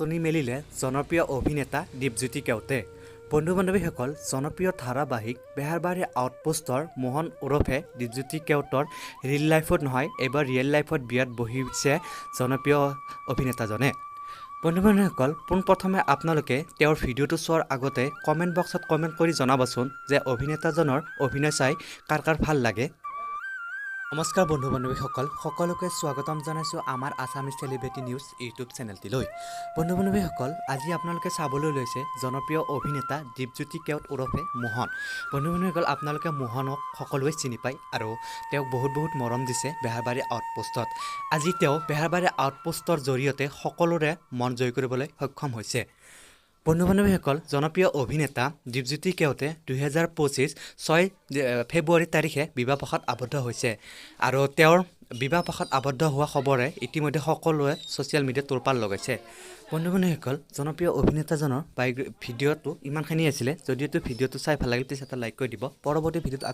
টনি মেলিলে জনপ্ৰিয় অভিনেতা দীপজ্যোতি কেওটে। বন্ধু বান্ধৱীসকল, জনপ্ৰিয় ধাৰাবাহিক বেহাৰবাৰী আউটপোষ্টৰ মোহন ওৰফে দীপজ্যোতি কেওটৰ ৰিয়েল লাইফত নহয়, এইবাৰ ৰিয়েল লাইফত বিয়াত বহিছে জনপ্ৰিয় অভিনেতাজনে। বন্ধু বান্ধৱীসকল, পোনপ্ৰথমে আপোনালোকে তেওঁৰ ভিডিঅ'টো চোৱাৰ আগতে কমেণ্ট বক্সত কমেণ্ট কৰি জনাবচোন যে অভিনেতাজনৰ অভিনয় চাই কাৰ কাৰ ভাল লাগে। নমস্কাৰ বন্ধু বান্ধৱীসকল, সকলোকে স্বাগতম জনাইছোঁ আমাৰ আছামিজ চেলিব্ৰিটি নিউজ ইউটিউব চেনেলটিলৈ। বন্ধু বান্ধৱীসকল, আজি আপোনালোকে চাবলৈ লৈছে জনপ্ৰিয় অভিনেতা দীপজ্যোতি কেওট ওৰফে মোহন। বন্ধু বান্ধৱীসকল, আপোনালোকে মোহনক সকলোৱে চিনি পায় আৰু তেওঁক বহুত মৰম দিছে বেহাৰবাৰী আউটপোষ্টত। আজি তেওঁ বেহাৰবাৰী আউটপোষ্টৰ জৰিয়তে সকলোৰে মন জয় কৰিবলৈ সক্ষম হৈছে। বন্ধু বান্ধৱীসকল, জনপ্ৰিয় অভিনেতা দীপজ্যোতি কেওটে 2025 6 ফেব্ৰুৱাৰী তাৰিখে বিবাহপাশত আবদ্ধ হৈছে আৰু তেওঁৰ বিবাহপাশত আবদ্ধ হোৱা খবৰে ইতিমধ্যে সকলোৱে ছ'চিয়েল মিডিয়াত তোলপাল লগাইছে। বন্ধু বান্ধৱীসকল, জনপ্ৰিয় অভিনেতাজনৰ ভিডিঅ'টো ইমানখিনি আছিলে। যদিও ভিডিঅ'টো চাই ভাল লাগিল, তেতিয়া এটা লাইক কৰি দিব। পৰৱৰ্তী ভিডিঅ'ত